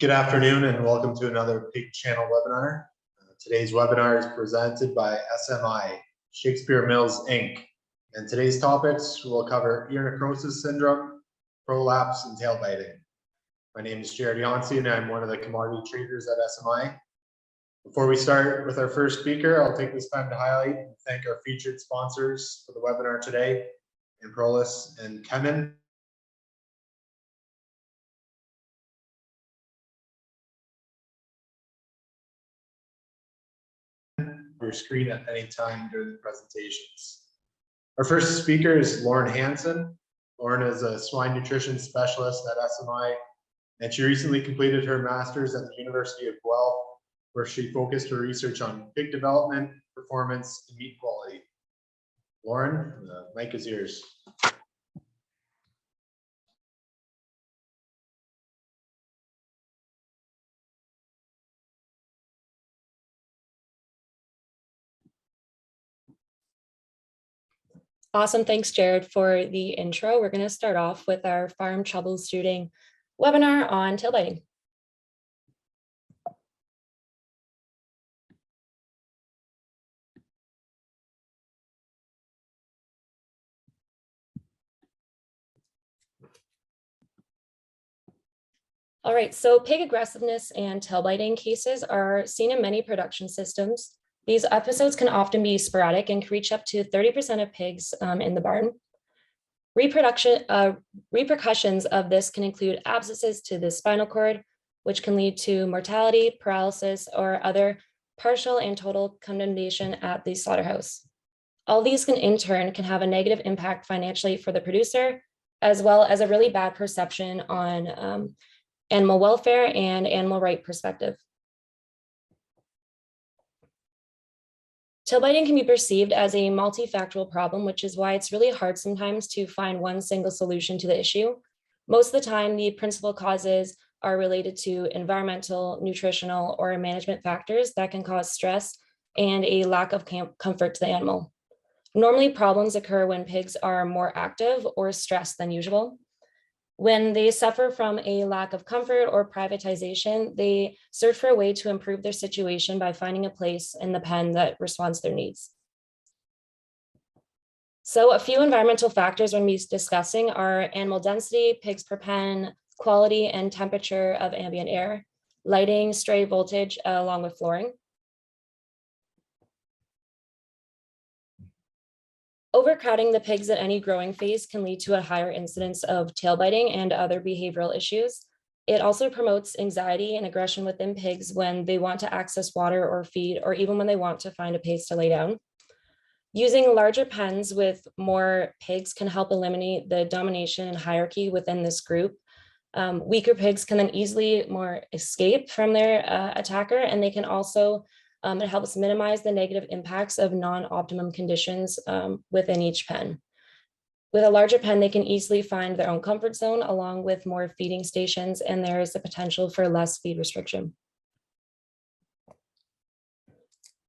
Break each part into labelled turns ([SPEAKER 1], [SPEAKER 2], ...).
[SPEAKER 1] Good afternoon and welcome to another Pig Channel webinar. Today's webinar is presented by SMI, Shakespeare Mills Inc. And today's topics will cover ear necrosis syndrome, prolapse, and tail biting. My name is Jared Yancey and I'm one of the commodity traders at SMI. Before we start with our first speaker, I'll take this time to highlight and thank our featured sponsors for the webinar today, Improlis and Kemin. Your screen at any time during the presentations. Our first speaker is Lauren Hansen. Lauren is a swine nutrition specialist at SMI, and she recently completed her master's at the University of Guelph, where she focused her research on pig development, performance, and meat quality. Lauren, the mic is yours.
[SPEAKER 2] Awesome. Thanks, Jared, for the intro. We're going to start off with our farm troubleshooting webinar on tail biting. All right, so pig aggressiveness and tail biting cases are seen in many production systems. These episodes can often be sporadic and can reach up to 30% of pigs in the barn. Repercussions of this can include abscesses to the spinal cord, which can lead to mortality, paralysis, or other partial and total condemnation at the slaughterhouse. All these in turn can have a negative impact financially for the producer, as well as a really bad perception on animal welfare and animal right perspective. Tail biting can be perceived as a multifactorial problem, which is why it's really hard sometimes to find one single solution to the issue. Most of the time, the principal causes are related to environmental, nutritional, or management factors that can cause stress and a lack of comfort to the animal. Normally, problems occur when pigs are more active or stressed than usual. When they suffer from a lack of comfort or privatization, they search for a way to improve their situation by finding a place in the pen that responds to their needs. So a few environmental factors we're going to be discussing are animal density, pigs per pen, quality and temperature of ambient air, lighting, stray voltage, along with flooring. Overcrowding the pigs at any growing phase can lead to a higher incidence of tail biting and other behavioral issues. It also promotes anxiety and aggression within pigs when they want to access water or feed, or even when they want to find a place to lay down. Using larger pens with more pigs can help eliminate the domination and hierarchy within this group. Weaker pigs can then easily more escape from their attacker, and they can also it helps minimize the negative impacts of non-optimum conditions within each pen. With a larger pen, they can easily find their own comfort zone along with more feeding stations, and there is a potential for less feed restriction.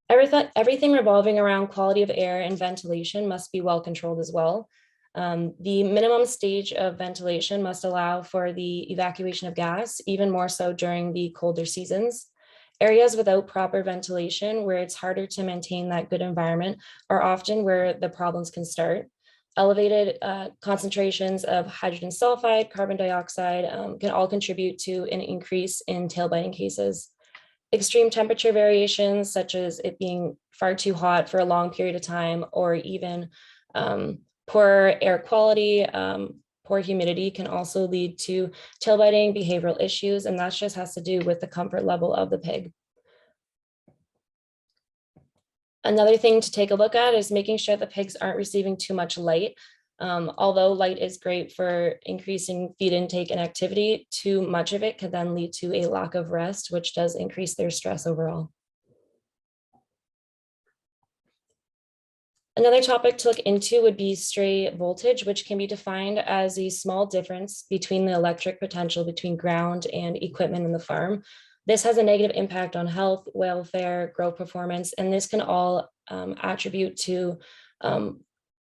[SPEAKER 2] Everything revolving around quality of air and ventilation must be well controlled as well. The minimum stage of ventilation must allow for the evacuation of gas, even more so during the colder seasons. Areas without proper ventilation, where it's harder to maintain that good environment, are often where the problems can start. Elevated concentrations of hydrogen sulfide, carbon dioxide can all contribute to an increase in tail biting cases. Extreme temperature variations, such as it being far too hot for a long period of time, or even poor air quality, poor humidity, can also lead to tail biting behavioral issues, and that just has to do with the comfort level of the pig. Another thing to take a look at is making sure the pigs aren't receiving too much light. Although light is great for increasing feed intake and activity, too much of it could then lead to a lack of rest, which does increase their stress overall. Another topic to look into would be stray voltage, which can be defined as a small difference between the electric potential between ground and equipment in the farm. This has a negative impact on health, welfare, growth performance, and this can all attribute to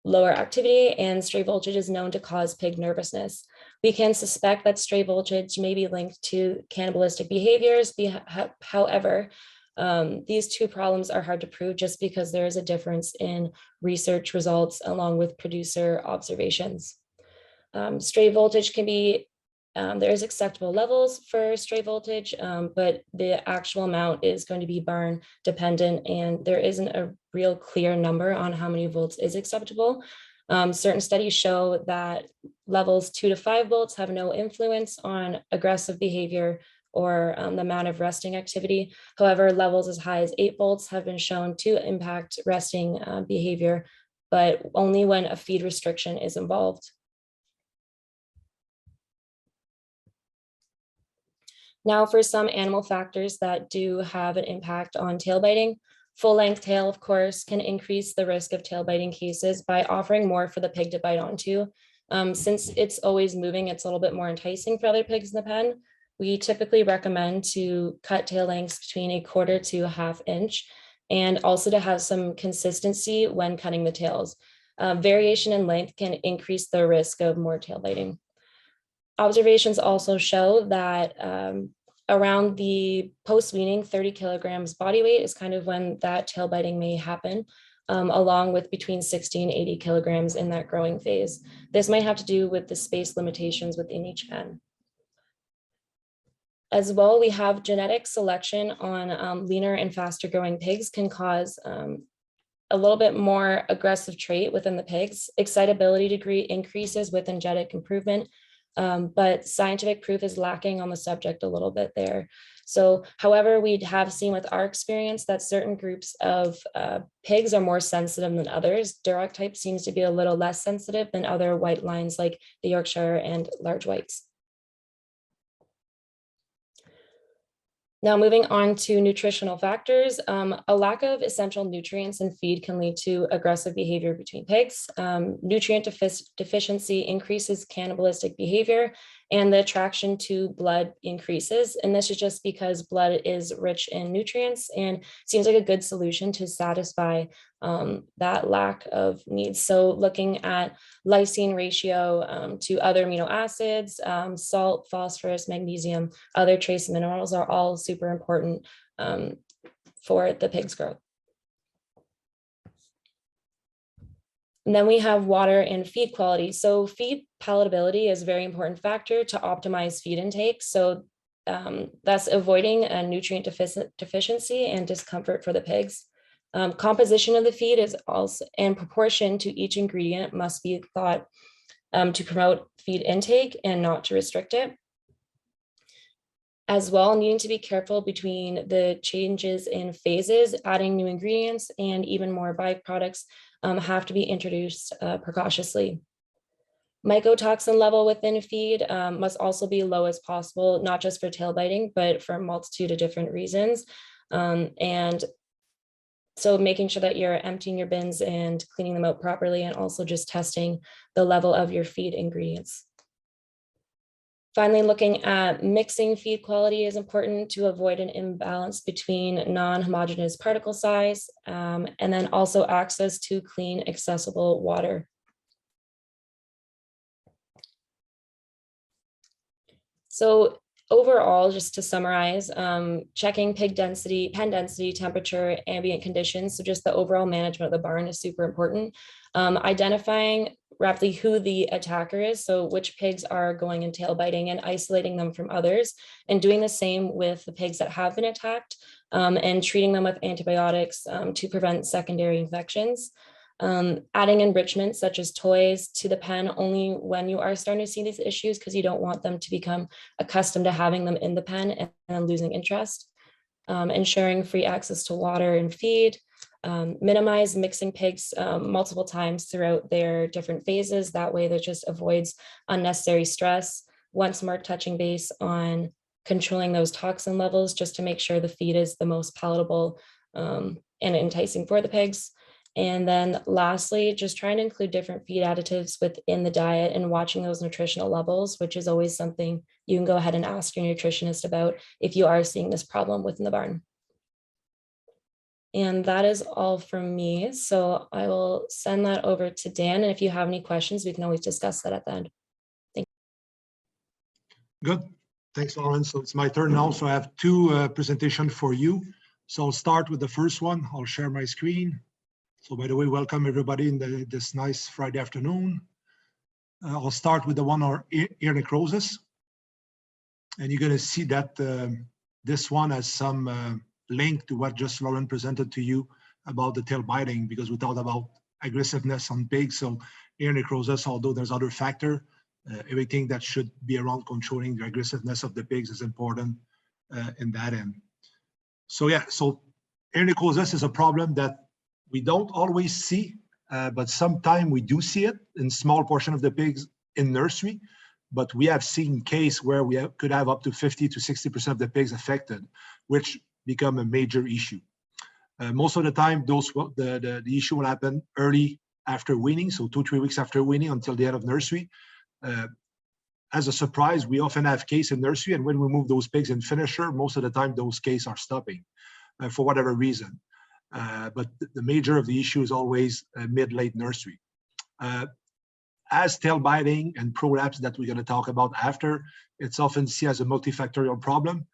[SPEAKER 2] lower activity, and stray voltage is known to cause pig nervousness. We can suspect that stray voltage may be linked to cannibalistic behaviors. However, these two problems are hard to prove just because there is a difference in research results along with producer observations. Stray voltage can be, there's acceptable levels for stray voltage, but the actual amount is going to be barn dependent, and there isn't a real clear number on how many volts is acceptable. Certain studies show that levels 2 to 5 volts have no influence on aggressive behavior or the amount of resting activity. However, levels as high as 8 volts have been shown to impact resting behavior, but only when a feed restriction is involved. Now for some animal factors that do have an impact on tail biting, full length tail, of course, can increase the risk of tail biting cases by offering more for the pig to bite onto. Since it's always moving, it's a little bit more enticing for other pigs in the pen. We typically recommend to cut tail lengths between 1/4 to 1/2 inch, and also to have some consistency when cutting the tails. Variation in length can increase the risk of more tail biting. Observations also show that around the post-weaning 30 kilograms body weight is kind of when that tail biting may happen, along with between 60 and 80 kilograms in that growing phase. This might have to do with the space limitations within each pen. As well, we have genetic selection on leaner and faster growing pigs can cause a little bit more aggressive trait within the pigs. Excitability degree increases with genetic improvement, but scientific proof is lacking on the subject a little bit there. So, however, we have seen with our experience that certain groups of pigs are more sensitive than others. Duroc type seems to be a little less sensitive than other white lines like the Yorkshire and large whites. Now, moving on to nutritional factors, a lack of essential nutrients in feed can lead to aggressive behavior between pigs. Nutrient deficiency increases cannibalistic behavior, and the attraction to blood increases. And this is just because blood is rich in nutrients and seems like a good solution to satisfy that lack of needs. So looking at lysine ratio to other amino acids, salt, phosphorus, magnesium, other trace minerals are all super important for the pig's growth. And then we have water and feed quality. So feed palatability is a very important factor to optimize feed intake. So that's avoiding a nutrient deficiency and discomfort for the pigs. Composition of the feed is also in proportion to each ingredient must be thought to promote feed intake and not to restrict it. As well, needing to be careful between the changes in phases, adding new ingredients, and even more byproducts have to be introduced precautiously. Mycotoxin level within feed must also be low as possible, not just for tail biting, but for a multitude of different reasons. And so making sure that you're emptying your bins and cleaning them out properly, and also just testing the level of your feed ingredients. Finally, looking at mixing feed quality is important to avoid an imbalance between non-homogeneous particle size, and then also access to clean, accessible water. So overall, just to summarize, checking pig density, pen density, temperature, ambient conditions, so just the overall management of the barn is super important. Identifying roughly who the attacker is, so which pigs are going and tail biting, and isolating them from others, and doing the same with the pigs that have been attacked, and treating them with antibiotics to prevent secondary infections. Adding enrichment such as toys to the pen only when you are starting to see these issues, because you don't want them to become accustomed to having them in the pen and then losing interest. Ensuring free access to water and feed. Minimize mixing pigs multiple times throughout their different phases. That way that just avoids unnecessary stress. Once more touching base on controlling those toxin levels just to make sure the feed is the most palatable and enticing for the pigs. And then lastly, just trying to include different feed additives within the diet and watching those nutritional levels, which is always something you can go ahead and ask your nutritionist about if you are seeing this problem within the barn. And that is all from me. So I will send that over to Dan. And if you have any questions, we can always discuss that at the end.
[SPEAKER 3] Good. Thanks, Lawrence. So it's my turn now. So I have two presentations for you. So I'll start with the first one. I'll share my screen. So by the way, welcome everybody in this nice Friday afternoon. I'll start with the one on ear necrosis. And you're going to see that this one has some link to what just Lauren presented to you about the tail biting, because we talked about aggressiveness on pigs. So ear necrosis, although there's other factor, everything that should be around controlling the aggressiveness of the pigs is important in that end. So yeah, so ear necrosis is a problem that we don't always see, but sometimes we do see it in small portion of the pigs in nursery. But we have seen case where we could have up to 50 to 60% of the pigs affected, which become a major issue. Most of the time, the issue will happen early after weaning, so 2-3 weeks after weaning until the end of nursery. As a surprise, we often have case in nursery, and when we move those pigs in finisher, most of the time those cases are stopping for whatever reason. But the major of the issue is always mid-late nursery. As tail biting and prolapse that we're going to talk about after, it's often seen as a multifactorial problem,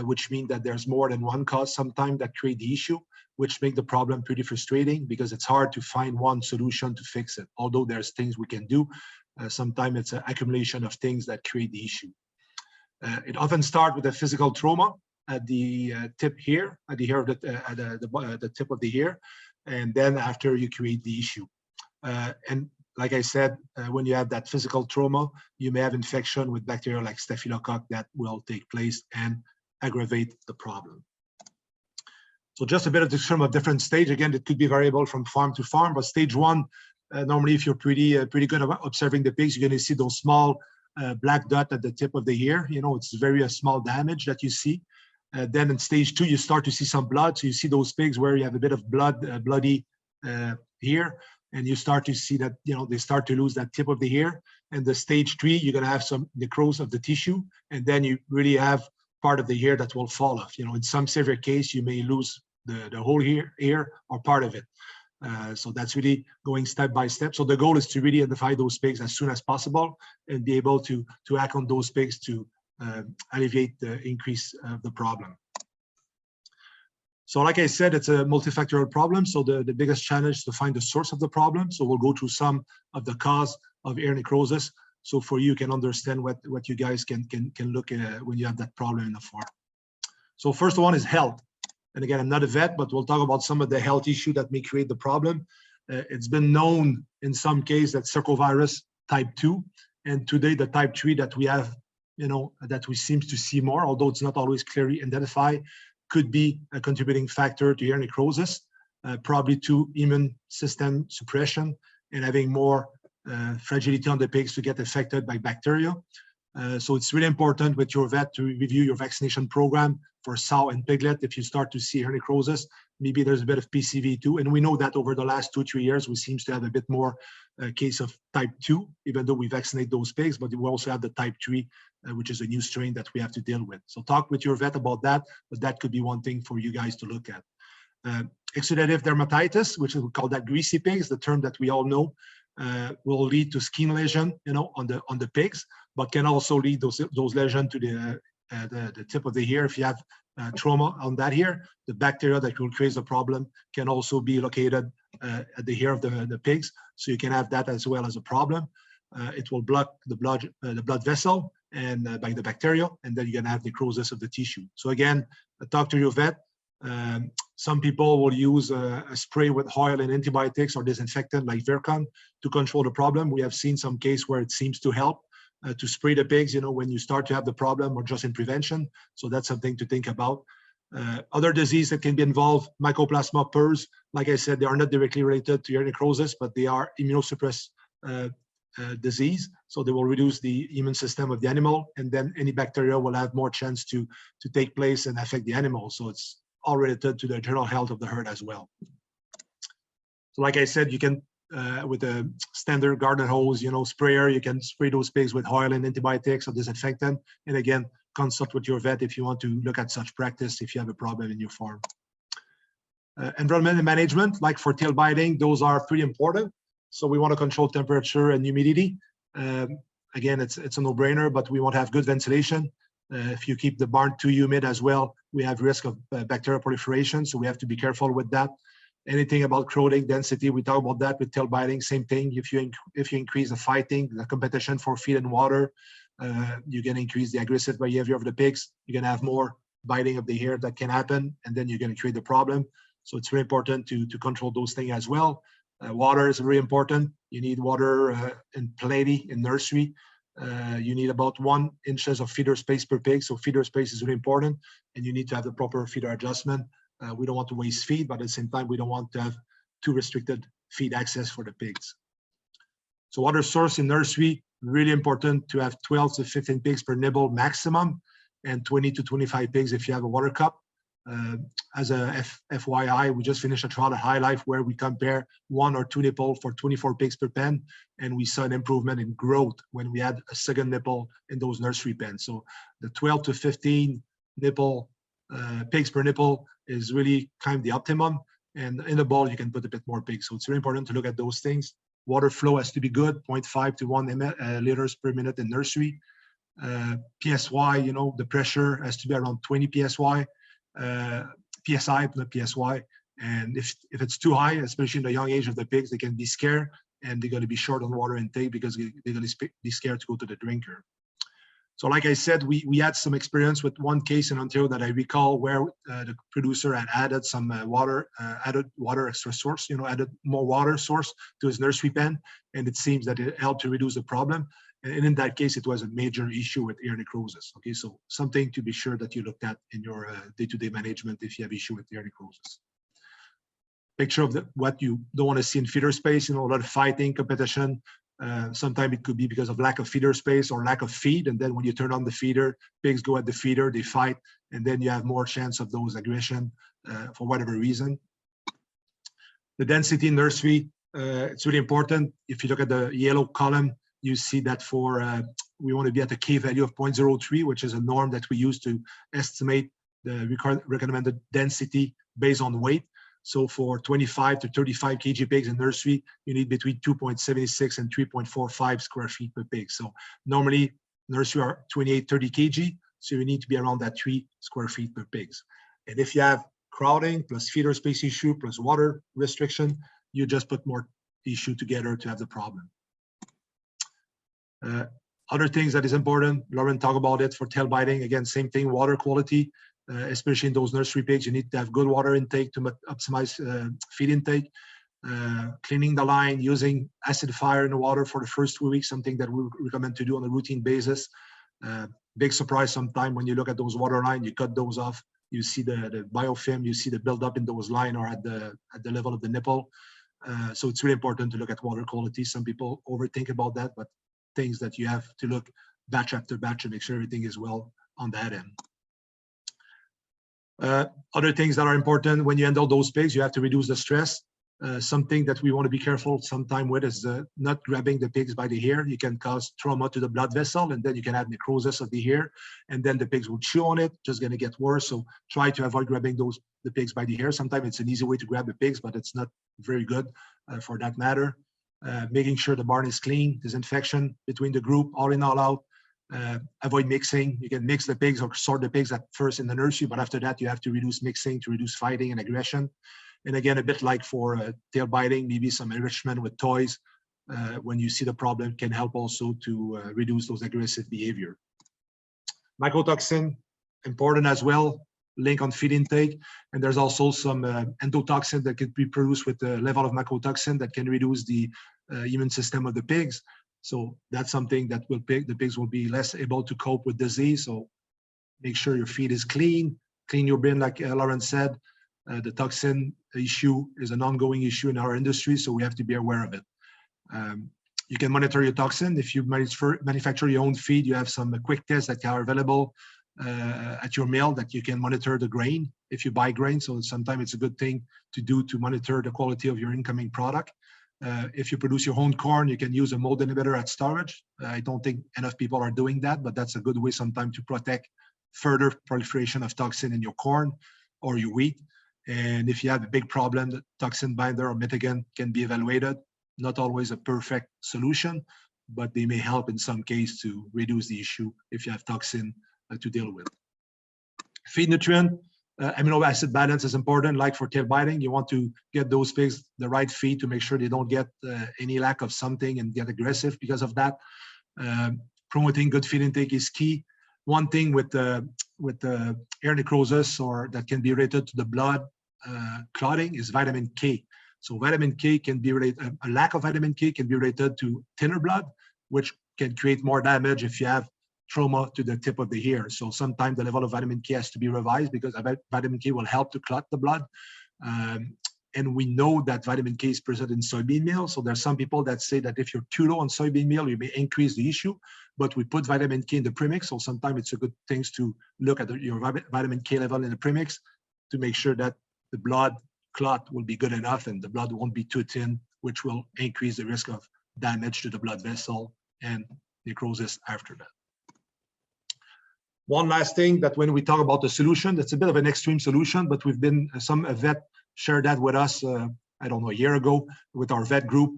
[SPEAKER 3] which means that there's more than one cause sometimes that create the issue, which make the problem pretty frustrating because it's hard to find one solution to fix it. Although there's things we can do, sometimes it's an accumulation of things that create the issue. It often starts with a physical trauma at the tip here, at the hair of the tip of the hair, and then after you create the issue. And like I said, when you have that physical trauma, you may have infection with bacteria like staphylococcus that will take place and aggravate the problem. So just a bit of description of different stage. Again, it could be variable from farm to farm, but stage one, normally if you're pretty good about observing the pigs, you're going to see those small black dot at the tip of the ear. You know, it's very small damage that you see. Then in stage two, you start to see some blood. So you see those pigs where you have a bit of blood, bloody here. And you start to see that, you know, they start to lose that tip of the hair. And the stage three, you're going to have some necrosis of the tissue. And then you really have part of the hair that will fall off. You know, in some severe case, you may lose the whole hair or part of it. So that's really going step by step. So the goal is to really identify those pigs as soon as possible and be able to act on those pigs to alleviate the increase of the problem. So like I said, it's a multifactorial problem. So the biggest challenge is to find the source of the problem. So we'll go through some of the cause of ear necrosis. So for you can understand what you guys can look at when you have that problem in the farm. So first one is health. And again, I'm not a vet, but we'll talk about some of the health issue that may create the problem. It's been known in some cases that circovirus type 2, and today the type 3 that we have, you know, that we seem to see more, although it's not always clearly identified, could be a contributing factor to ear necrosis, probably to immune system suppression and having more fragility on the pigs to get affected by bacteria. So it's really important with your vet to review your vaccination program for sow and piglet. If you start to see ear necrosis, maybe there's a bit of PCV too. And we know that over the last 2-3 years, we seem to have a bit more case of type 2, even though we vaccinate those pigs, but we also have the type 3, which is a new strain that we have to deal with. So talk with your vet about that, but that could be one thing for you guys to look at. Exudative dermatitis, which we call that greasy pigs, the term that we all know, will lead to skin lesion, you know, on the pigs, but can also lead those lesions to the tip of the hair. If you have trauma on that hair, the bacteria that will create the problem can also be located at the hair of the pigs, so you can have that as well as a problem. It will block the blood vessel and by the bacteria, and then you're gonna have necrosis of the tissue. So again, talk to your vet. Some people will use a spray with oil and antibiotics or disinfectant like Virkon to control the problem. We have seen some case where it seems to help to spray the pigs, you know, when you start to have the problem or just in prevention. So that's something to think about. Other disease that can be involved, Mycoplasma purs. Like I said, they are not directly related to ear necrosis, but they are immunosuppressed disease. So they will reduce the immune system of the animal, and then any bacteria will have more chance to take place and affect the animal. So it's all related to the general health of the herd as well. So like I said, you can, with a standard garden hose, you know, sprayer, you can spray those pigs with oil and antibiotics or disinfectant. And again, consult with your vet if you want to look at such practice if you have a problem in your farm. Environmental management, like for tail biting, those are pretty important. So we want to control temperature and humidity. again, it's a no-brainer, but we want to have good ventilation. If you keep the barn too humid as well, we have risk of bacterial proliferation, so we have to be careful with that. Anything about crowding density, we talk about that with tail biting, same thing. If you increase the fighting, the competition for feed and water, you're going to increase the aggressive behavior of the pigs. You're going to have more biting of the hair that can happen, and then you're going to create the problem. So it's very important to control those things as well. Water is very important. You need water in plenty in nursery. You need about 1 inch of feeder space per pig. So feeder space is really important, and you need to have the proper feeder adjustment. We don't want to waste feed, but at the same time, we don't want to have too restricted feed access for the pigs. So water source in nursery, really important to have 12 to 15 pigs per nibble maximum, and 20 to 25 pigs if you have a water cup. As a FYI, we just finished a trial at High Life where we compare 1 or 2 nipple for 24 pigs per pen, and we saw an improvement in growth when we had a second nipple in those nursery pens. So the 12 to 15 nipple pigs per nipple is really kind of the optimum, and in the bowl you can put a bit more pigs. So it's very important to look at those things. Water flow has to be good, 0.5 to 1 liters per minute in nursery. PSY, you know, the pressure has to be around 20 PSY. PSI, not PSY, and if it's too high, especially in the young age of the pigs, they can be scared and they're going to be short on water intake because they're going to be scared to go to the drinker. So like I said, we had some experience with one case in Ontario that I recall where the producer had added some added water extra source, added more water source to his nursery pen, and it seems that it helped to reduce the problem. And in that case, it was a major issue with ear necrosis. Okay, so something to be sure that you looked at in your day-to-day management if you have issue with ear necrosis. Picture of what you don't want to see in feeder space, a lot of fighting, competition. Sometimes it could be because of lack of feeder space or lack of feed. And then when you turn on the feeder, pigs go at the feeder, they fight, and then you have more chance of those aggression for whatever reason. The density in nursery, it's really important. If you look at the yellow column, you see that for we want to be at a K value of 0.03, which is a norm that we use to estimate the recommended density based on weight. So for 25 to 35 kg pigs in nursery, you need between 2.76 and 3.45 square feet per pig. So normally nursery are 28, 30 kg, so you need to be around that 3 square feet per pigs. And if you have crowding plus feeder space issue plus water restriction, you just put more issue together to have the problem. Other things that is important, Lauren talked about it for tail biting. Again, same thing, water quality, especially in those nursery pigs. You need to have good water intake to optimize feed intake. Cleaning the line, using acidifier in the water for the first 2 weeks, something that we recommend to do on a routine basis. Big surprise sometime when you look at those water lines, you cut those off, you see the biofilm, you see the buildup in those lines or at the level of the nipple. So it's really important to look at water quality. Some people overthink about that, but things that you have to look batch after batch and make sure everything is well on that end. Other things that are important when you handle those pigs, you have to reduce the stress. Something that we want to be careful sometime with is not grabbing the pigs by the hair. You can cause trauma to the blood vessel, and then you can have necrosis of the hair, and then the pigs will chew on it, just going to get worse. So try to avoid grabbing the pigs by the hair. Sometimes it's an easy way to grab the pigs, but it's not very good for that matter. Making sure the barn is clean, disinfection between the group, all in, all out. Avoid mixing. You can mix the pigs or sort the pigs at first in the nursery, but after that you have to reduce mixing to reduce fighting and aggression. And again, a bit like for tail biting, maybe some enrichment with toys when you see the problem can help also to reduce those aggressive behavior. Mycotoxin, important as well, link on feed intake. And there's also some endotoxin that can be produced with the level of mycotoxin that can reduce the immune system of the pigs. So that's something that the pigs will be less able to cope with disease. So make sure your feed is clean your bin, like Lauren said. The toxin issue is an ongoing issue in our industry, so we have to be aware of it. You can monitor your toxin. If you manufacture your own feed, you have some quick tests that are available at your mill that you can monitor the grain if you buy grain. So sometimes it's a good thing to do to monitor the quality of your incoming product. If you produce your own corn, you can use a mold inhibitor at storage. I don't think enough people are doing that, but that's a good way sometimes to protect further proliferation of toxin in your corn or your wheat. And if you have a big problem, the toxin binder or mitigant can be evaluated. Not always a perfect solution, but they may help in some case to reduce the issue if you have toxin to deal with. Feed nutrient, amino acid balance is important. Like for tail biting, you want to get those pigs the right feed to make sure they don't get any lack of something and get aggressive because of that. Promoting good feed intake is key. One thing with ear necrosis or that can be related to the blood clotting is vitamin K. So vitamin K can be related, a lack of vitamin K can be related to thinner blood, which can create more damage if you have trauma to the tip of the ear. So sometimes the level of vitamin K has to be revised because vitamin K will help to clot the blood. And we know that vitamin K is present in soybean meal. So there's some people that say that if you're too low on soybean meal, you may increase the issue, but we put vitamin K in the premix. So sometimes it's a good thing to look at your vitamin K level in the premix to make sure that the blood clot will be good enough and the blood won't be too thin, which will increase the risk of damage to the blood vessel and necrosis after that. One last thing, that when we talk about the solution, that's a bit of an extreme solution, but we've been, some vet shared that with us, I don't know, a year ago with our vet group,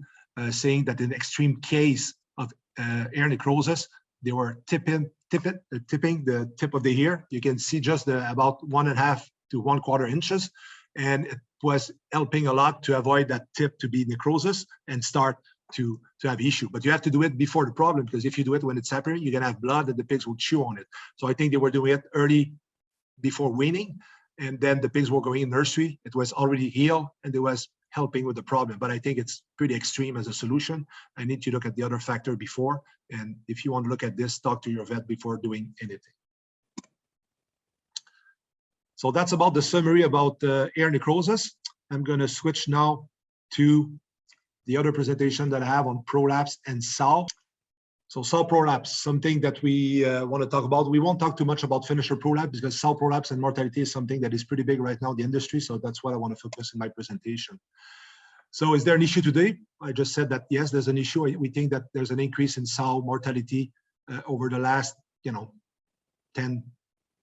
[SPEAKER 3] saying that in extreme case of ear necrosis, they were tipping the tip of the ear. You can see just about 1.5 to 1/4 inches. And it was helping a lot to avoid that tip to be necrosis and start to have issue. But you have to do it before the problem, because if you do it when it's happening, you're gonna have blood and the pigs will chew on it. So I think they were doing it early before weaning, and then the pigs were going in nursery. It was already healed and it was helping with the problem. But I think it's pretty extreme as a solution. I need to look at the other factor before. And if you want to look at this, talk to your vet before doing anything. So that's about the summary about ear necrosis. I'm going to switch now to the other presentation that I have on prolapse and sow. So sow prolapse, something that we want to talk about. We won't talk too much about finisher prolapse because sow prolapse and mortality is something that is pretty big right now in the industry. So that's what I want to focus in my presentation. So is there an issue today? I just said that yes, there's an issue. We think that there's an increase in sow mortality over the last,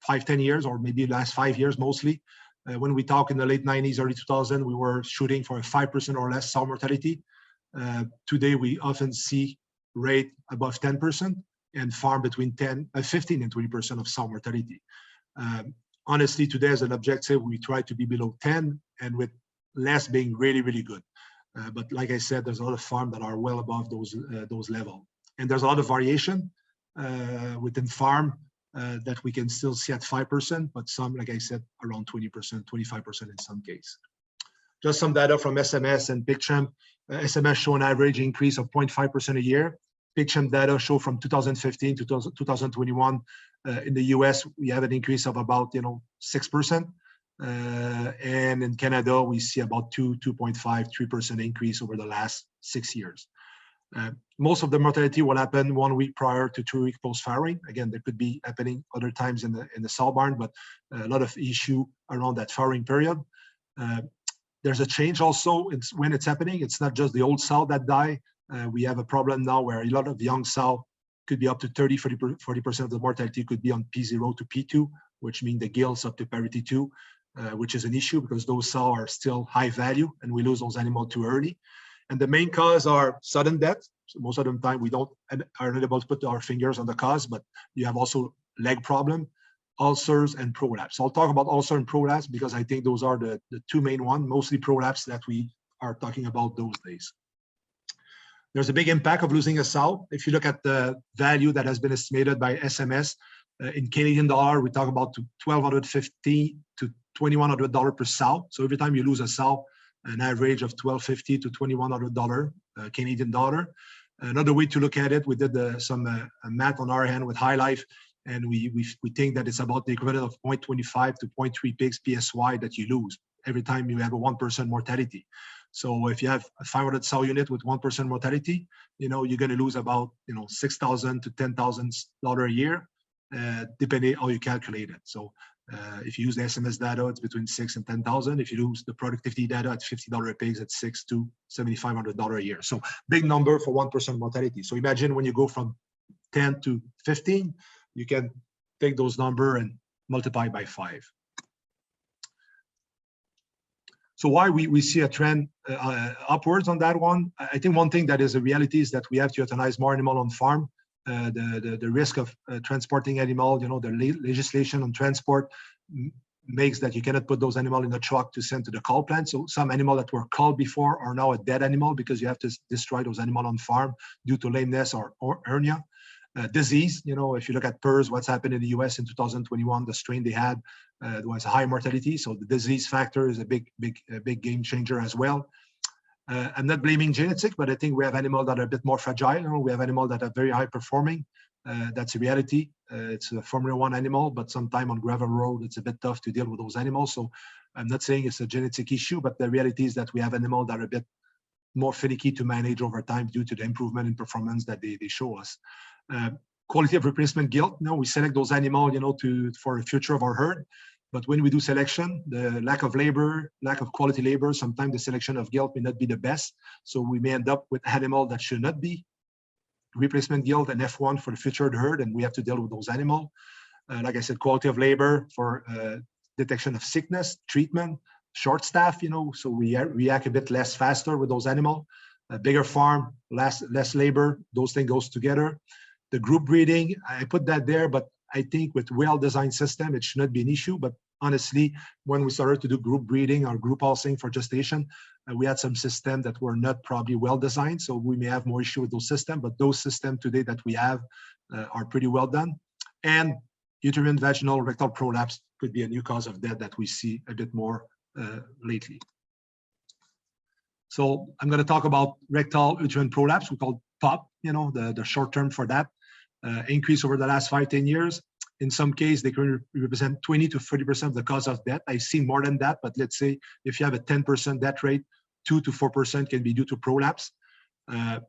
[SPEAKER 3] 5-10 years, or maybe last 5 years mostly. When we talk in the late 90s, early 2000s, we were shooting for a 5% or less sow mortality. Today, we often see rate above 10% and farm between 15 and 20% of sow mortality. Honestly, today as an objective, we try to be below 10 and with less being really, really good. But like I said, there's a lot of farms that are well above those levels. And there's a lot of variation within farm that we can still see at 5%, but some, like I said, around 20%, 25% in some case. Just some data from SMS and PicChamp. SMS show an average increase of 0.5% a year. PicChamp data show from 2015 to 2021 in the US, we have an increase of about 6%. And in Canada, we see about 2.5, 3% increase over the last 6 years. Most of the mortality will happen 1 week prior to 2 weeks post-farrowing. Again, there could be happening other times in the sow barn, but a lot of issue around that farrowing period. There's a change also when it's happening. It's not just the old sow that die. We have a problem now where a lot of young sow could be up to 30-40% of the mortality could be on P0 to P2, which means the gills up to parity 2, which is an issue because those sow are still high value and we lose those animals too early. And the main cause are sudden death. So most of the time we are not able to put our fingers on the cause, but you have also leg problem, ulcers, and prolapse. So I'll talk about ulcer and prolapse because I think those are the two main ones, mostly prolapse that we are talking about those days. There's a big impact of losing a sow. If you look at the value that has been estimated by SMS, in Canadian dollar, we talk about $1,250 to $2,100 per sow. So every time you lose a sow, an average of $1,250 to $2,100 Canadian dollar. Another way to look at it, we did some math on our hand with High Life, and we think that it's about the equivalent of 0.25 to 0.3 pigs PSY that you lose every time you have a 1% mortality. So if you have a 500 sow unit with 1% mortality, you're going to lose about $6,000 to $10,000 a year, depending how you calculate it. So if you use the SMS data, it's between 6 and 10,000. If you use the productivity data at $50 a pig, it's $6,000 to $7,500 a year. So big number for 1% mortality. So imagine when you go from 10 to 15, you can take those numbers and multiply by 5. So why we see a trend upwards on that one? I think one thing that is a reality is that we have to euthanize more animal on farm. The risk of transporting animal, the legislation on transport makes that you cannot put those animals in a truck to send to the cull plant. So some animal that were culled before are now a dead animal because you have to destroy those animals on farm due to lameness or hernia. Disease, if you look at PRRS, what's happened in the US in 2021, the strain they had, there was a high mortality. So the disease factor is a big game changer as well. I'm not blaming genetic, but I think we have animals that are a bit more fragile. We have animals that are very high performing. That's a reality. It's a Formula One animal, but sometime on gravel road, it's a bit tough to deal with those animals. So I'm not saying it's a genetic issue, but the reality is that we have animals that are a bit more finicky to manage over time due to the improvement in performance that they show us. Quality of replacement gilt. We select those animals, for the future of our herd. But when we do selection, the lack of labor, lack of quality labor, sometimes the selection of gilt may not be the best. So we may end up with animal that should not be replacement gilt and F1 for the future of the herd, and we have to deal with those animals. Like I said, quality of labor for detection of sickness, treatment, short staff, so we react a bit less faster with those animals. A bigger farm, less labor, those things goes together. The group breeding, I put that there, but I think with well-designed system, it should not be an issue. But honestly, when we started to do group breeding or group housing for gestation, we had some systems that were not probably well-designed. So we may have more issue with those systems, but those systems today that we have are pretty well done. And uterine, vaginal, rectal prolapse could be a new cause of death that we see a bit more lately. So I'm going to talk about rectal uterine prolapse. We call PUP, the short term for that. Increase over the last 5-10 years. In some cases, they can represent 20 to 30% of the cause of death. I've seen more than that, but let's say if you have a 10% death rate, 2 to 4% can be due to prolapse, or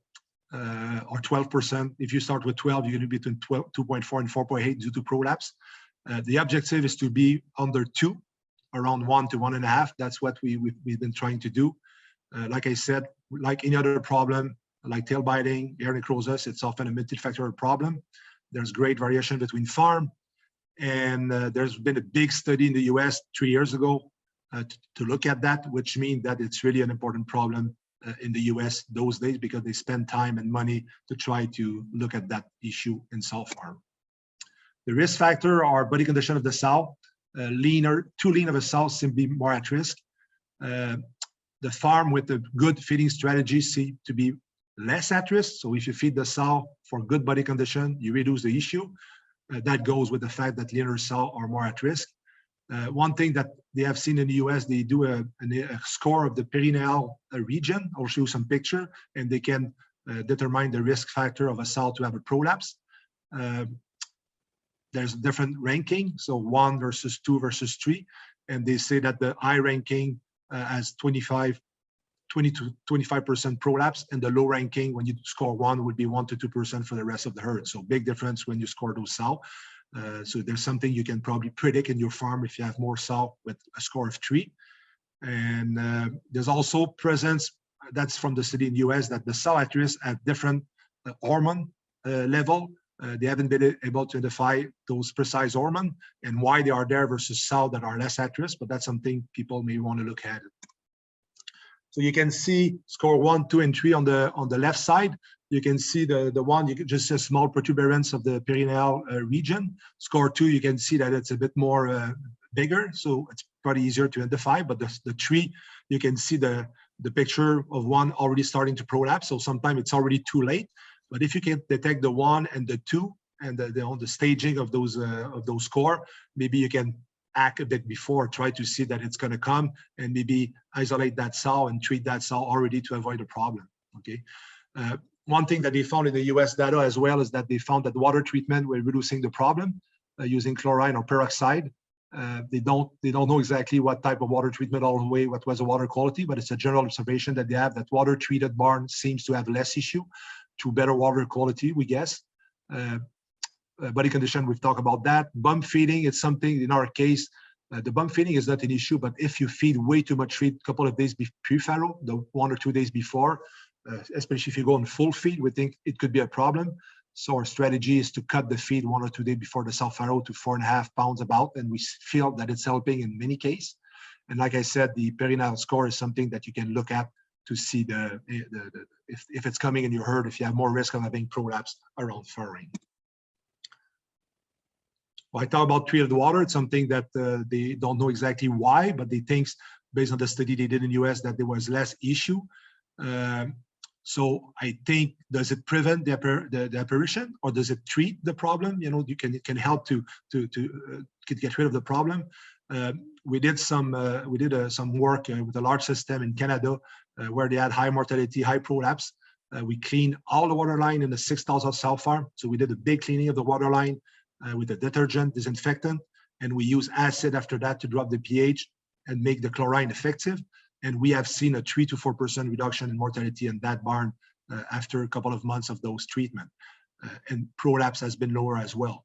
[SPEAKER 3] 12%. If you start with 12, you're going to be between 2.4 and 4.8 due to prolapse. The objective is to be under 2, around 1 to 1.5. That's what we've been trying to do. Like I said, like any other problem, like tail biting, ear necrosis, it's often a multifactorial problem. There's great variation between farm, and there's been a big study in the US 3 years ago to look at that, which means that it's really an important problem in the US those days because they spend time and money to try to look at that issue in sow farm. The risk factor are body condition of the sow. Too lean of a sow seem to be more at risk. The farm with a good feeding strategy seem to be less at risk. So if you feed the sow for good body condition, you reduce the issue. That goes with the fact that leaner sow are more at risk. One thing that they have seen in the US, they do a score of the perineal region. I'll show you some picture, and they can determine the risk factor of a sow to have a prolapse. There's different ranking, so 1 versus 2 versus 3, and they say that the high ranking has 20 to 25% prolapse, and the low ranking, when you score 1, would be 1 to 2% for the rest of the herd. So big difference when you score those sow. So there's something you can probably predict in your farm if you have more sow with a score of 3. And there's also presence, that's from the study in the US, that the sow at risk at different hormone level. They haven't been able to identify those precise hormone and why they are there versus sow that are less at risk, but that's something people may want to look at. So you can see score 1, 2, and 3 on the left side. You can see the one, you can just see a small protuberance of the perineal region. Score 2, you can see that it's a bit more bigger, so it's probably easier to identify. But the 3, you can see the picture of one already starting to prolapse. So sometimes it's already too late. But if you can detect the 1 and the 2 and the staging of those score, maybe you can act a bit before, try to see that it's going to come, and maybe isolate that sow and treat that sow already to avoid a problem. Okay. One thing that they found in the US data as well is that they found that water treatment were reducing the problem using chlorine or peroxide. They don't know exactly what type of water treatment all the way, what was the water quality, but it's a general observation that they have that water treated barn seems to have less issue to better water quality, we guess. Body condition, we've talked about that. Bump feeding, it's something in our case, the bump feeding is not an issue, but if you feed way too much feed a couple of days pre-fallow, the 1 or 2 days before, especially if you go on full feed, we think it could be a problem. So our strategy is to cut the feed 1 or 2 days before the sow fallow to 4.5 pounds about, and we feel that it's helping in many cases. And like I said, the perineal score is something that you can look at to see if it's coming in your herd, if you have more risk of having prolapse around furring. Well, I talk about treated water. It's something that they don't know exactly why, but they think, based on the study they did in the US, that there was less issue. So I think, does it prevent the apparition, or does it treat the problem? You know, it can help to get rid of the problem. We did some work with a large system in Canada where they had high mortality, high prolapse. We cleaned all the water line in the 6,000 sow farm. So we did a big cleaning of the water line with a detergent, disinfectant, and we use acid after that to drop the pH and make the chlorine effective. And we have seen a 3 to 4% reduction in mortality in that barn after a couple of months of those treatment. And prolapse has been lower as well.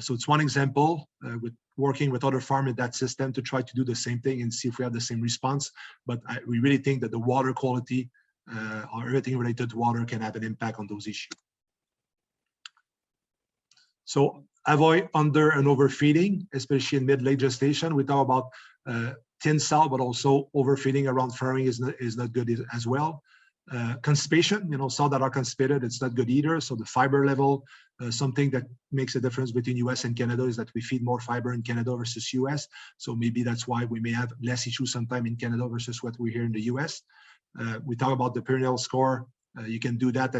[SPEAKER 3] So it's one example with working with other farms in that system to try to do the same thing and see if we have the same response. But we really think that the water quality or everything related to water can have an impact on those issues. So avoid under and overfeeding, especially in mid-late gestation. We talk about thin sow, but also overfeeding around furring is not good as well. Constipation, you know, sow that are constipated, it's not good either. So the fiber level, something that makes a difference between US and Canada is that we feed more fiber in Canada versus US. So maybe that's why we may have less issues sometime in Canada versus what we hear in the US. We talk about the perineal score. You can do that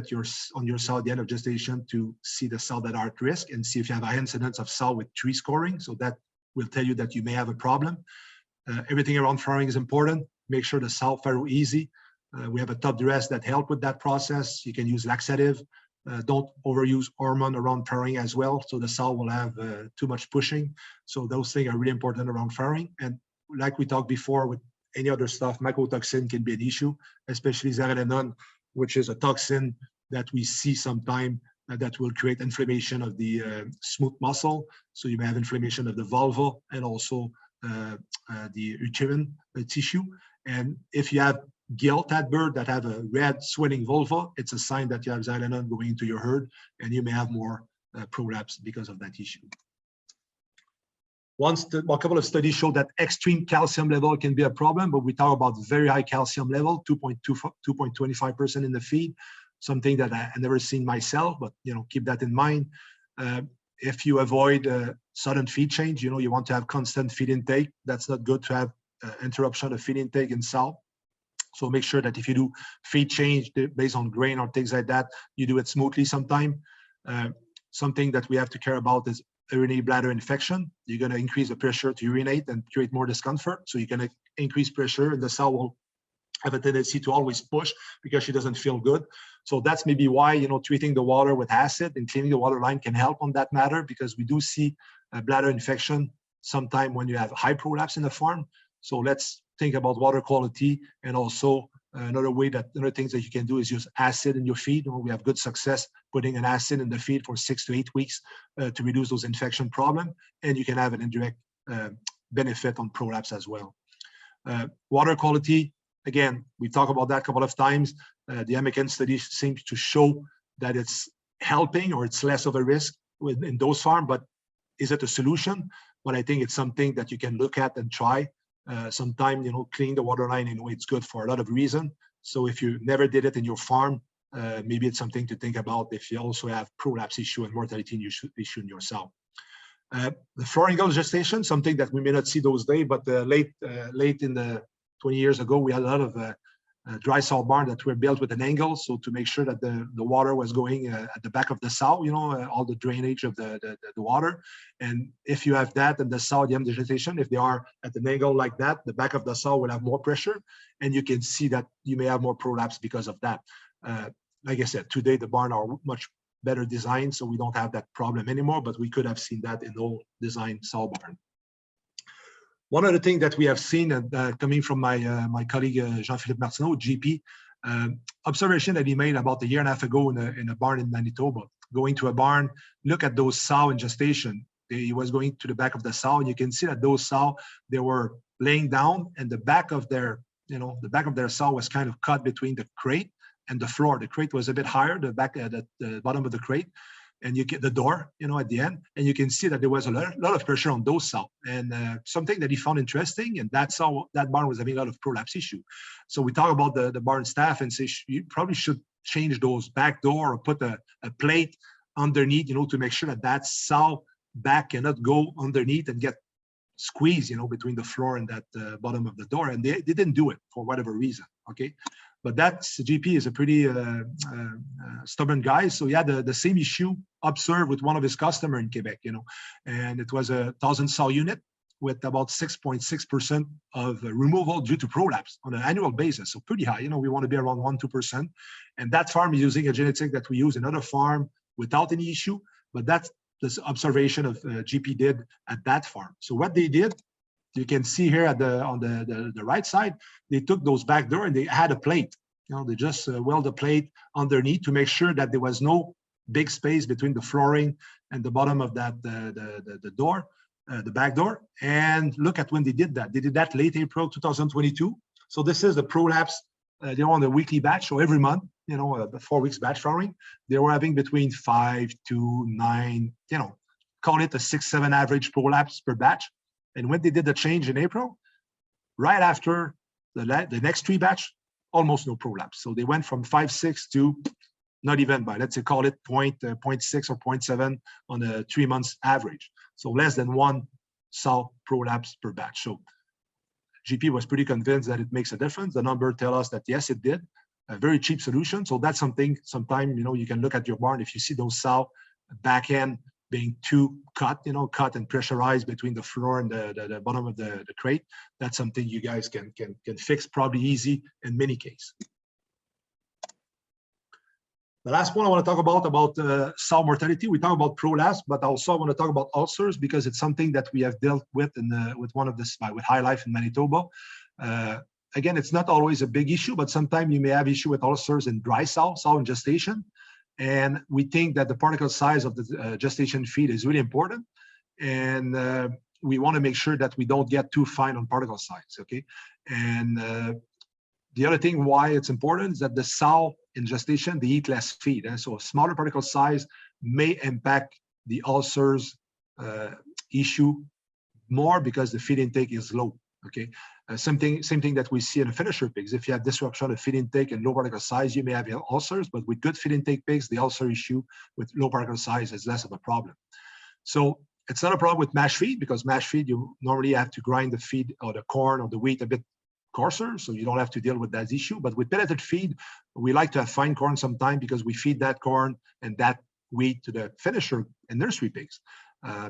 [SPEAKER 3] on your sow at the end of gestation to see the sow that are at risk and see if you have high incidence of sow with 3 scoring. So that will tell you that you may have a problem. Everything around furring is important. Make sure the sow farrow easy. We have a top dress that help with that process. You can use laxative. Don't overuse hormone around furring as well. So the sow will have too much pushing. So those things are really important around furring. And like we talked before with any other stuff, mycotoxin can be an issue, especially zearalenone, which is a toxin that we see sometime that will create inflammation of the smooth muscle. So you may have inflammation of the vulva and also the uterine tissue. And if you have gill-tad bird that have a red swelling vulva, it's a sign that you have zearalenone going into your herd, and you may have more prolapse because of that issue. A couple of studies show that extreme calcium level can be a problem, but we talk about very high calcium level, 2.25% in the feed, something that I never seen myself, but you know, keep that in mind. If you avoid sudden feed change, you know, you want to have constant feed intake. That's not good to have interruption of feed intake in sow. So make sure that if you do feed change based on grain or things like that, you do it smoothly sometime. Something that we have to care about is urinary bladder infection. You're going to increase the pressure to urinate and create more discomfort. So you're going to increase pressure, and the sow will have a tendency to always push because she doesn't feel good. So that's maybe why, you know, treating the water with acid and cleaning the water line can help on that matter, because we do see bladder infection sometime when you have high prolapse in the farm. So let's think about water quality, and also another things that you can do is use acid in your feed. We have good success putting an acid in the feed for 6 to 8 weeks to reduce those infection problems, and you can have an indirect benefit on prolapse as well. Water quality, again, we talked about that a couple of times. The American study seems to show that it's helping, or it's less of a risk in those farms, but is it a solution? But I think it's something that you can look at and try. Sometimes, you know, cleaning the water line, you know, it's good for a lot of reasons. So if you never did it in your farm, maybe it's something to think about if you also have prolapse issue and mortality issue in your sow. The floor-angle gestation, something that we may not see those days, but late in the 20 years ago, we had a lot of dry sow barn that were built with an angle, so to make sure that the water was going at the back of the sow, you know, all the drainage of the water. And if you have that and the sow at the end of the gestation, if they are at an angle like that, the back of the sow will have more pressure, and you can see that you may have more prolapse because of that. Like I said, today the barn are much better designed, so we don't have that problem anymore, but we could have seen that in old design sow barn. One other thing that we have seen, coming from my colleague Jean-Philippe Martineau, GP, observation that he made about a year and a half ago in a barn in Manitoba. Going to a barn, look at those sow in gestation. He was going to the back of the sow, and you can see that those sow, they were laying down, and the back of their, you know, the back of their sow was kind of cut between the crate and the floor. The crate was a bit higher, the bottom of the crate. and you get the door, at the end, and you can see that there was a lot of pressure on those sow. And something that he found interesting, and that's how that barn was having a lot of prolapse issue. So we talk about the barn staff and say, you probably should change those back door or put a plate underneath, to make sure that that sow back cannot go underneath and get squeezed, between the floor and that bottom of the door. And they didn't do it for whatever reason, okay? But that GP is a pretty stubborn guy. So he had the same issue observed with one of his customers in Quebec, and it was a 1,000 sow unit with about 6.6% of removal due to prolapse on an annual basis. So pretty high, we want to be around 1-2%. And that farm is using a genetic that we use in another farm without any issue, but that's this observation of GP did at that farm. So what they did, you can see here on the right side, they took those back door and they had a plate. They just weld a plate underneath to make sure that there was no big space between the flooring and the bottom of that the door, the back door. And look at when they did that. They did that late April 2022. So this is the prolapse. They're on a weekly batch, so every month, the 4 weeks batch flowering, they were having between 5 to 9, call it a 6-7 average prolapse per batch. And when they did the change in April, right after the next 3 batch, almost no prolapse. So they went from 5.6 to not even by, let's say, call it 0.6 or 0.7 on a 3 months average. So less than 1 sow prolapse per batch. So GP was pretty convinced that it makes a difference. The number tell us that yes, it did. A very cheap solution. So that's something, sometime, you can look at your barn. If you see those sow back end being too cut and pressurized between the floor and the bottom of the crate, that's something you guys can fix probably easy in many cases. The last one I want to talk about sow mortality. We talk about prolapse, but also I want to talk about ulcers because it's something that we have dealt with with one of this with High Life in Manitoba. Again, it's not always a big issue, but sometimes you may have issue with ulcers in dry sow in gestation. And we think that the particle size of the gestation feed is really important. And we want to make sure that we don't get too fine on particle size, okay? And the other thing why it's important is that the sow in gestation, they eat less feed. And so a smaller particle size may impact the ulcers issue more because the feed intake is low, okay? Same thing that we see in the finisher pigs. If you have disruption of feed intake and low particle size, you may have ulcers, but with good feed intake pigs, the ulcer issue with low particle size is less of a problem. So it's not a problem with mash feed because mash feed, you normally have to grind the feed or the corn or the wheat a bit coarser, so you don't have to deal with that issue. But with pelleted feed, we like to have fine corn sometime because we feed that corn and that wheat to the finisher and nursery pigs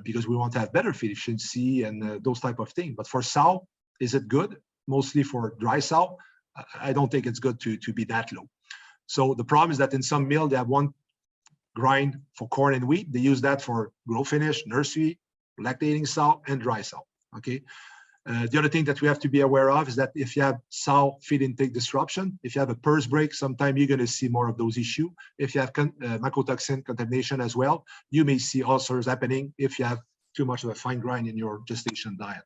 [SPEAKER 3] because we want to have better feed efficiency and those type of things. But for sow, is it good? Mostly for dry sow, I don't think it's good to be that low. So the problem is that in some mill, they have one grind for corn and wheat. They use that for grow finish, nursery, lactating sow, and dry sow, okay? The other thing that we have to be aware of is that if you have sow feed intake disruption, if you have a purse break, sometimes you're going to see more of those issues. If you have mycotoxin contamination as well, you may see ulcers happening if you have too much of a fine grind in your gestation diet.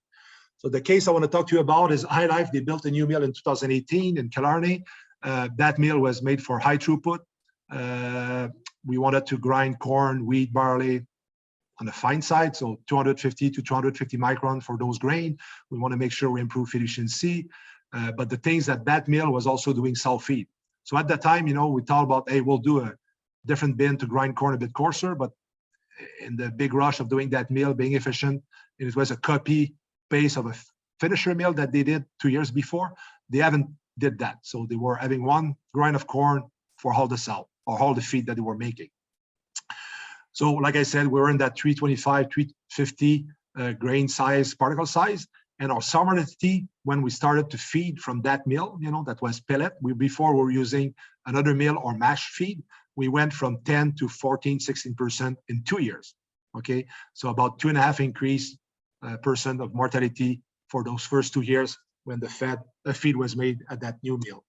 [SPEAKER 3] So the case I want to talk to you about is High Life. They built a new mill in 2018 in Killarney. That mill was made for high throughput. We wanted to grind corn, wheat, barley on the fine side, so 250 to 250 micron for those grain. We want to make sure we improve efficiency. But the things that mill was also doing sow feed. So at that time, we thought about, hey, we'll do a different bin to grind corn a bit coarser, but in the big rush of doing that mill, being efficient, it was a copy paste of a finisher mill that they did 2 years before. They haven't did that. So they were having one grind of corn for all the sow or all the feed that they were making. So like I said, we're in that 325, 350 grain size, particle size. And our sow mortality, when we started to feed from that mill, that was pellet, before we were using another mill or mash feed, we went from 10 to 14, 16% in 2 years, okay? So about 2.5 increase percent of mortality for those first 2 years when the feed was made at that new mill.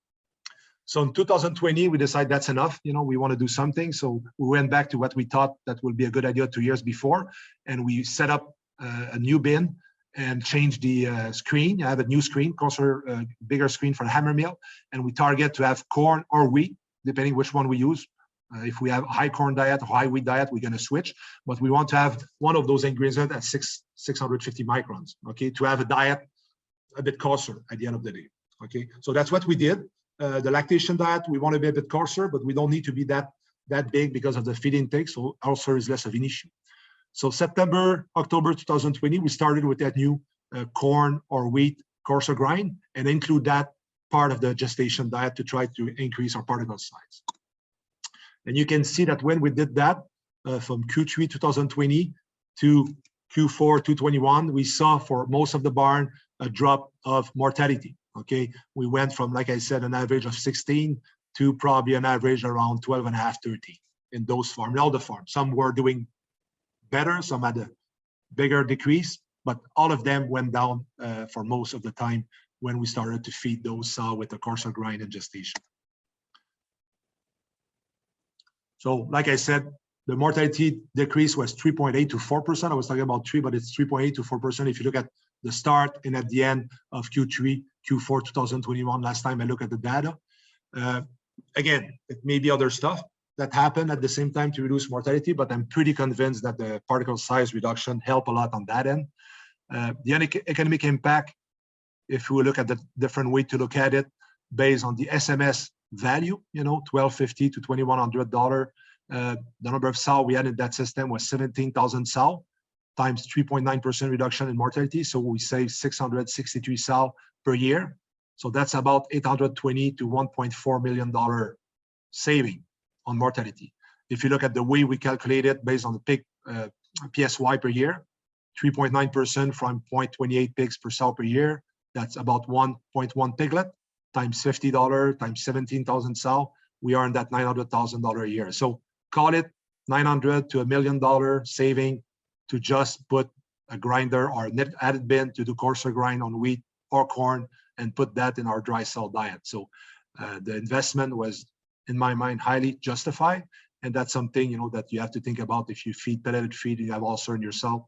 [SPEAKER 3] So in 2020, we decided that's enough. We want to do something. So we went back to what we thought that would be a good idea 2 years before. And we set up a new bin and changed the screen. I have a new screen, closer, bigger screen for the hammer mill. And we target to have corn or wheat, depending which one we use, If we have high corn diet or high wheat diet, we're going to switch. But we want to have one of those ingredients at 650 microns, okay, to have a diet a bit coarser at the end of the day. Okay, so that's what we did. The lactation diet, we want to be a bit coarser, but we don't need to be that big because of the feed intake. So ulcer is less of an issue. So September, October 2020, we started with that new corn or wheat coarser grind and include that part of the gestation diet to try to increase our particle size. And you can see that when we did that from Q3 2020 to Q4 2021, we saw for most of the barn a drop of mortality. Okay, we went from, like I said, an average of 16 to probably an average around 12 and a half, 13 in those farms, in all the farms. Some were doing better, some had a bigger decrease, but all of them went down for most of the time when we started to feed those sow with the coarser grind and gestation. So like I said, the mortality decrease was 3.8 to 4%. I was talking about 3, but it's 3.8 to 4% if you look at the start and at the end of Q3, Q4 2021, last time I looked at the data. Again, it may be other stuff that happened at the same time to reduce mortality, but I'm pretty convinced that the particle size reduction helped a lot on that end. The economic impact, if we look at the different way to look at it, based on the SMS value, you know, $1,250 to $2,100. The number of sow we had in that system was 17,000 sow times 3.9% reduction in mortality. So we save 663 sow per year. So that's about $820 to $1.4 million saving on mortality. If you look at the way we calculate it based on the pig PSY per year, 3.9% from 0.28 pigs per sow per year, that's about 1.1 piglet times $50 times 17,000 sow. We are in that $900,000 a year. So call it $900 to $1 million saving to just put a grinder or net added bin to do coarser grind on wheat or corn and put that in our dry cell diet. So the investment was, in my mind, highly justified. And that's something, you know, that you have to think about if you feed pelleted feed and you have ulcer in yourself.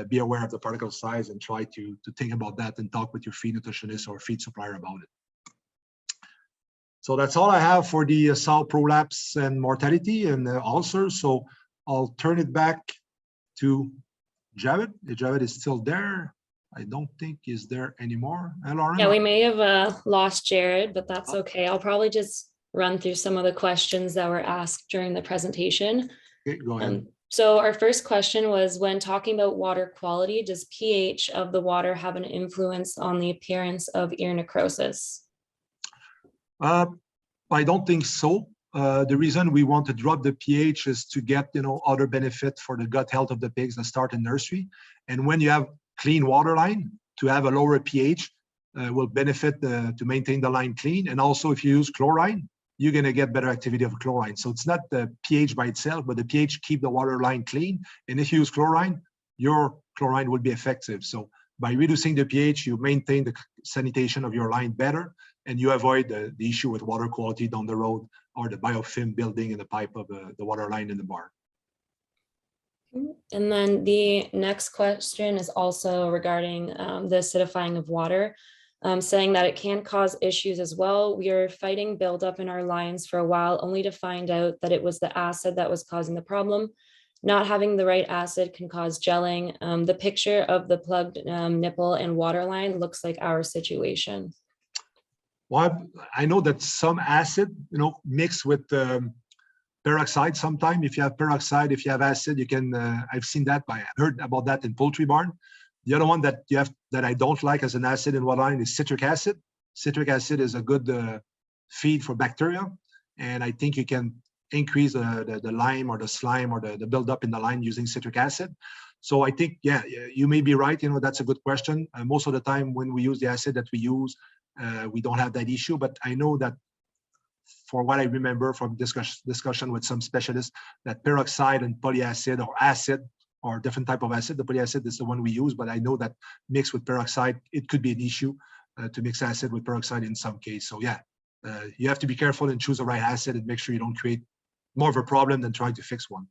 [SPEAKER 3] Be aware of the particle size and try to think about that and talk with your feed nutritionist or feed supplier about it. So that's all I have for the sow prolapse and mortality and ulcers. So I'll turn it back to Javid. Javid is still there. I don't think he's there anymore. Lauren?
[SPEAKER 2] Yeah, we may have lost Jared, but that's okay. I'll probably just run through some of the questions that were asked during the presentation.
[SPEAKER 3] Okay, go ahead.
[SPEAKER 2] So our first question was, when talking about water quality, does pH of the water have an influence on the appearance of ear necrosis?
[SPEAKER 3] I don't think so. The reason we want to drop the pH is to get, you know, other benefit for the gut health of the pigs that start in nursery. And when you have clean water line, to have a lower pH will benefit to maintain the line clean. And also if you use chlorine, you're going to get better activity of chlorine. So it's not the pH by itself, but the pH keep the water line clean. And if you use chlorine, your chlorine will be effective. So by reducing the pH, you maintain the sanitation of your line better, and you avoid the issue with water quality down the road or the biofilm building in the pipe of the water line in the barn.
[SPEAKER 2] And then the next question is also regarding the acidifying of water, saying that it can cause issues as well. We are fighting buildup in our lines for a while, only to find out that it was the acid that was causing the problem. Not having the right acid can cause gelling. The picture of the plugged nipple and water line looks like our situation.
[SPEAKER 3] Well, I know that some acid, you know, mixed with peroxide. Sometimes if you have peroxide, if you have acid, you can, I've seen that, I heard about that in poultry barn. The other one that you have that I don't like as an acid in water line is citric acid. Citric acid is a good feed for bacteria. And I think you can increase the lime or the slime or the buildup in the line using citric acid. So I think, yeah, you may be right. You know, that's a good question. Most of the time when we use the acid that we use, we don't have that issue. But I know that for what I remember from discussion with some specialists, that peroxide and polyacid or acid or different type of acid, the polyacid is the one we use, but I know that mixed with peroxide, it could be an issue to mix acid with peroxide in some case. So yeah, you have to be careful and choose the right acid and make sure you don't create more of a problem than trying to fix one.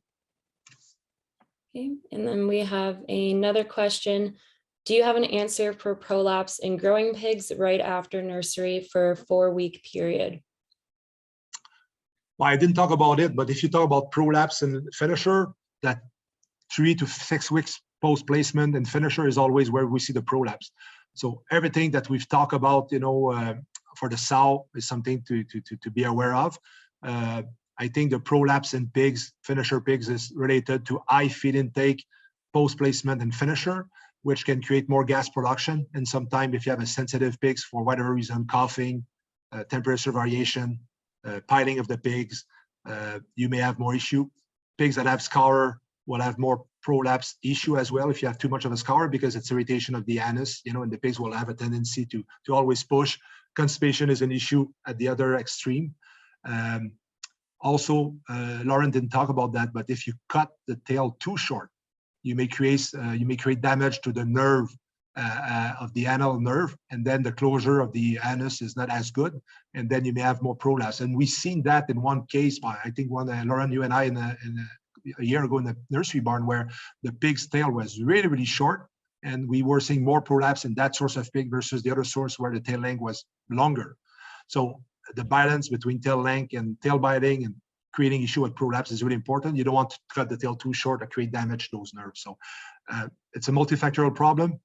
[SPEAKER 2] Okay, and then we have another question. Do you have an answer for prolapse in growing pigs right after nursery for a 4-week period?
[SPEAKER 3] Well, I didn't talk about it, but if you talk about prolapse and finisher, that 3 to 6 weeks post placement and finisher is always where we see the prolapse. So everything that we've talked about, for the sow is something to be aware of. I think the prolapse in pigs, finisher pigs, is related to high feed intake, post placement, and finisher, which can create more gas production. And sometimes if you have a sensitive pigs for whatever reason, coughing, temperature variation, piling of the pigs, you may have more issue. Pigs that have scour will have more prolapse issue as well if you have too much of a scour, because it's irritation of the anus, and the pigs will have a tendency to always push. Constipation is an issue at the other extreme. Also, Lauren didn't talk about that, but if you cut the tail too short, you may create damage to the nerve of the anal nerve, and then the closure of the anus is not as good, and then you may have more prolapse. And we've seen that in one case, I think Lauren, you and I, a year ago in the nursery barn, where the pig's tail was really, really short, and we were seeing more prolapse in that source of pig versus the other source where the tail length was longer. So the balance between tail length and tail biting and creating issue with prolapse is really important. You don't want to cut the tail too short or create damage to those nerves. So it's a multifactorial problem.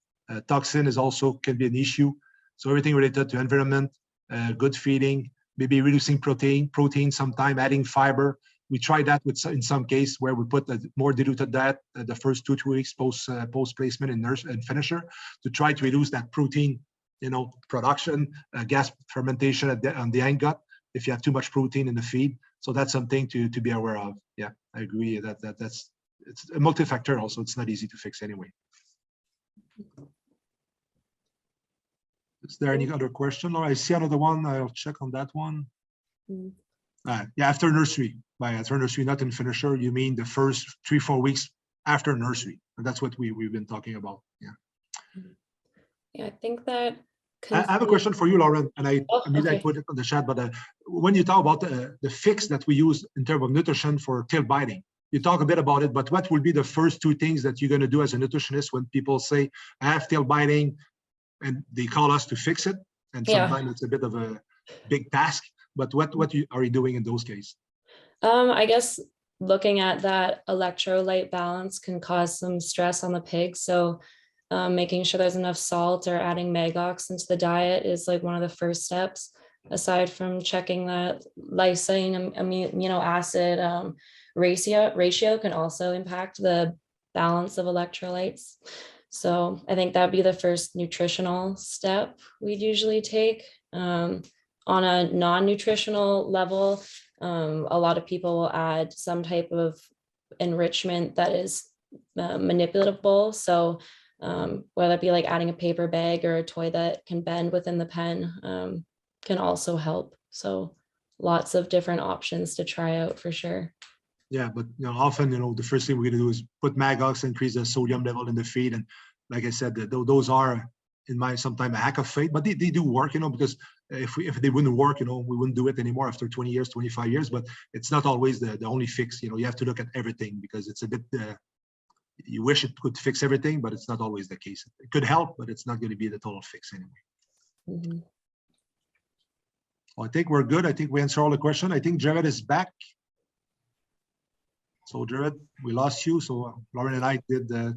[SPEAKER 3] Toxin is also can be an issue. So everything related to environment, good feeding, maybe reducing protein sometime, adding fiber. We tried that in some case where we put a more diluted diet the first 2 weeks post placement in nurse and finisher to try to reduce that protein, production, gas fermentation on the end gut if you have too much protein in the feed. So that's something to be aware of. Yeah, I agree it's a multifactorial, so it's not easy to fix anyway. Is there any other question? Or I see another one. I'll check on that one. Yeah, after nursery. By after nursery, not in finisher, you mean the first 3-4 weeks after nursery. And that's what we've been talking about. Yeah.
[SPEAKER 2] Yeah, I think that.
[SPEAKER 3] I have a question for you, Lauren, and I
[SPEAKER 2] okay.
[SPEAKER 3] put it on the chat, but when you talk about the fix that we use in terms of nutrition for tail biting, you talk a bit about it, but what will be the first 2 things that you're going to do as a nutritionist when people say, I have tail biting, and they call us to fix it? And sometimes it's a bit of a big task, but what are you doing in those cases?
[SPEAKER 2] I guess looking at that electrolyte balance can cause some stress on the pig. So making sure there's enough salt or adding magox into the diet is like one of the first steps, aside from checking the lysine amino acid ratio can also impact the balance of electrolytes. So I think that'd be the first nutritional step we'd usually take. On a non-nutritional level, a lot of people will add some type of enrichment that is manipulatable. So whether it be like adding a paper bag or a toy that can bend within the pen can also help. So lots of different options to try out for sure.
[SPEAKER 3] Yeah, but often the first thing we're going to do is put magox, increase the sodium level in the feed, and like I said, those are in my sometimes a hack of faith, but they do work, because if they wouldn't work, we wouldn't do it anymore after 20 years, 25 years. But it's not always the only fix. You have to look at everything, because it's a bit. You wish it could fix everything, but it's not always the case. It could help, but it's not going to be the total fix anyway. Well, I think we're good. I think we answered all the questions. I think Jared is back. So Jared, we lost you. So Lauren and I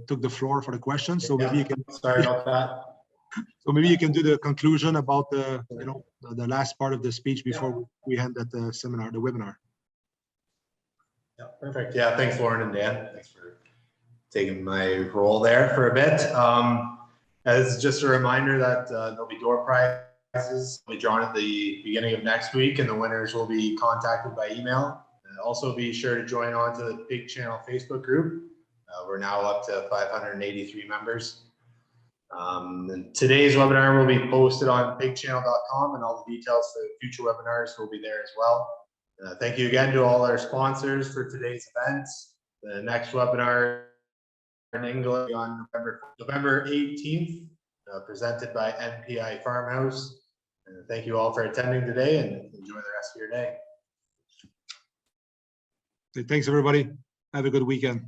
[SPEAKER 3] took the floor for the questions. So maybe you can.
[SPEAKER 1] Sorry about that.
[SPEAKER 3] So maybe you can do the conclusion about the last part of the speech before we end at the seminar, the webinar.
[SPEAKER 1] Yeah, perfect. Yeah, thanks, Lauren and Dan. Thanks for taking my role there for a bit. As just a reminder that there'll be door prizes will be drawn at the beginning of next week, and the winners will be contacted by email. Also, be sure to join on to the Pig Channel Facebook group. We're now up to 583 members. And today's webinar will be posted on pigchannel.com, and all the details for future webinars will be there as well. Thank you again to all our sponsors for today's events. The next webinar in England on November 18th, presented by NPI Farmhouse. Thank you all for attending today, and enjoy the rest of your day.
[SPEAKER 3] Thanks, everybody. Have a good weekend.